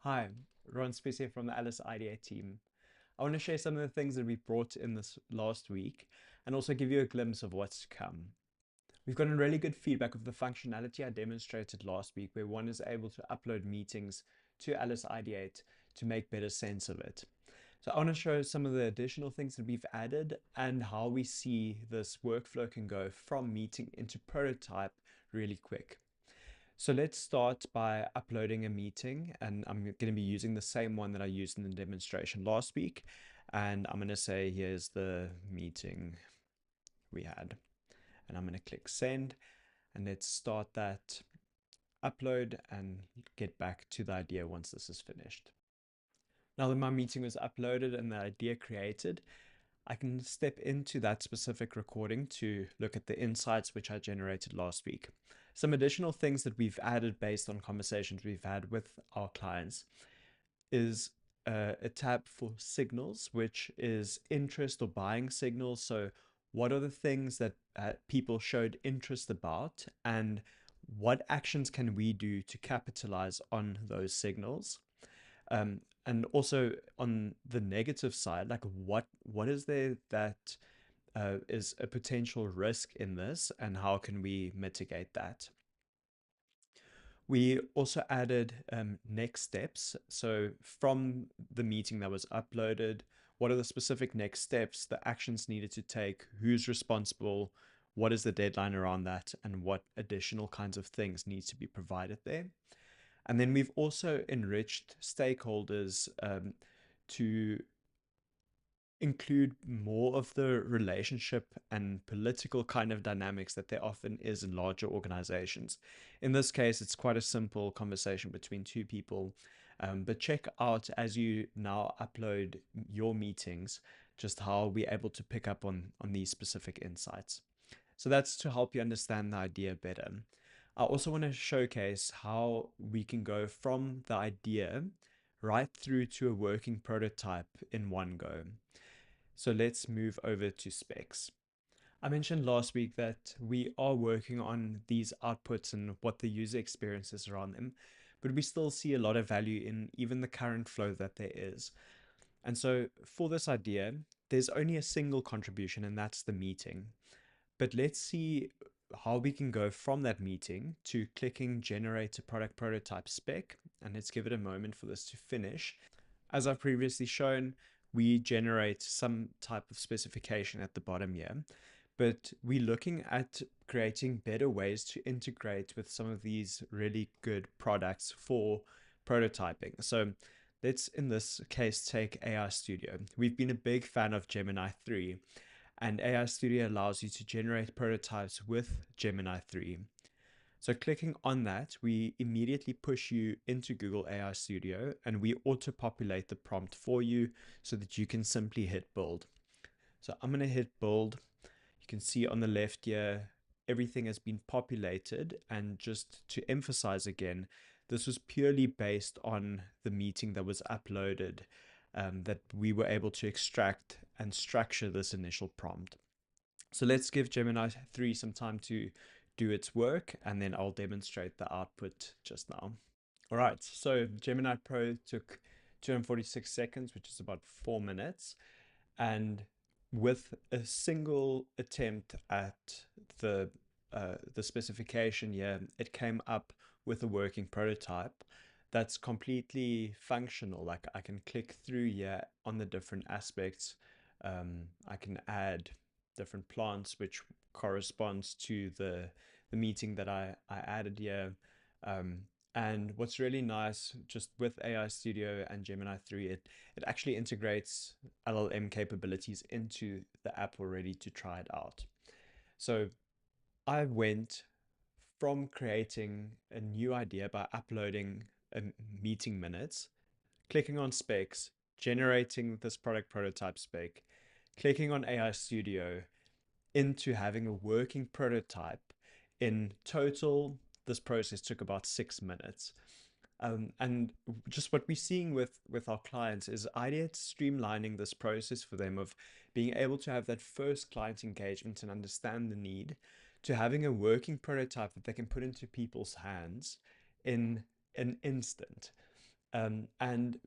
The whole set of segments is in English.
Hi, Ruan here from the Alis Ideate team. I want to share some of the things that we brought in this last week and also give you a glimpse of what's to come. We've gotten really good feedback of the functionality I demonstrated last week, where one is able to upload meetings to Alis Ideate to make better sense of it. So I want to show some of the additional things that we've added and how we see this workflow can go from meeting into prototype really quick. So let's start by uploading a meeting, and I'm going to be using the same one that I used in the demonstration last week. And I'm going to say, here's the meeting we had. And I'm going to click send, and let's start that upload and get back to the idea once this is finished. Now that my meeting was uploaded and the idea created, I can step into that specific recording to look at the insights which I generated last week. Some additional things that we've added based on conversations we've had with our clients is a tab for signals, which is interest or buying signals. So what are the things that people showed interest about, and what actions can we do to capitalize on those signals? And also on the negative side, like what is there that is a potential risk in this, and how can we mitigate that? We also added next steps. So from the meeting that was uploaded, what are the specific next steps, the actions needed to take, who's responsible, what is the deadline around that, and what additional kinds of things needs to be provided there. And then we've also enriched stakeholders to include more of the relationship and political kind of dynamics that there often is in larger organizations. In this case, it's quite a simple conversation between two people. But check out, as you now upload your meetings, just how we're able to pick up on these specific insights. So that's to help you understand the idea better. I also want to showcase how we can go from the idea right through to a working prototype in one go. So let's move over to specs. I mentioned last week that we are working on these outputs and what the user experience is around them, but we still see a lot of value in even the current flow that there is. And so for this idea, there's only a single contribution, and that's the meeting. But let's see how we can go from that meeting to clicking generate a product prototype spec. And let's give it a moment for this to finish. As I've previously shown, we generate some type of specification at the bottom here, but we're looking at creating better ways to integrate with some of these really good products for prototyping. So let's, in this case, take AI Studio. We've been a big fan of Gemini 3, and AI Studio allows you to generate prototypes with Gemini 3. So clicking on that, we immediately push you into Google AI Studio, and we auto-populate the prompt for you so that you can simply hit build. So I'm going to hit build. You can see on the left here, everything has been populated. And just to emphasize again, this was purely based on the meeting that was uploaded, that we were able to extract and structure this initial prompt. So let's give Gemini 3 some time to do its work, and then I'll demonstrate the output just now. All right, so Gemini Pro took 246 seconds, which is about 4 minutes. And with a single attempt at the the specification here, it came up with a working prototype that's completely functional. Like I can click through here on the different aspects. I can add different plants, which corresponds to the meeting that I added here. And what's really nice just with AI Studio and Gemini 3, it actually integrates LLM capabilities into the app already to try it out. So I went from creating a new idea by uploading a meeting minutes, clicking on specs, generating this product prototype spec, clicking on AI Studio, into having a working prototype. In total, this process took about 6 minutes. And just what we're seeing with our clients is Ideate streamlining this process for them of being able to have that first client engagement and understand the need, to having a working prototype that they can put into people's hands in an instant. And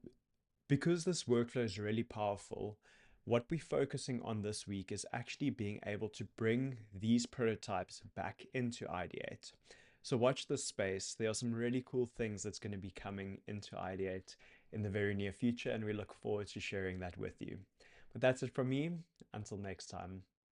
because this workflow is really powerful, what we're focusing on this week is actually being able to bring these prototypes back into Ideate. So watch this space. There are some really cool things that's going to be coming into Ideate in the very near future, and we look forward to sharing that with you. But that's it from me. Until next time.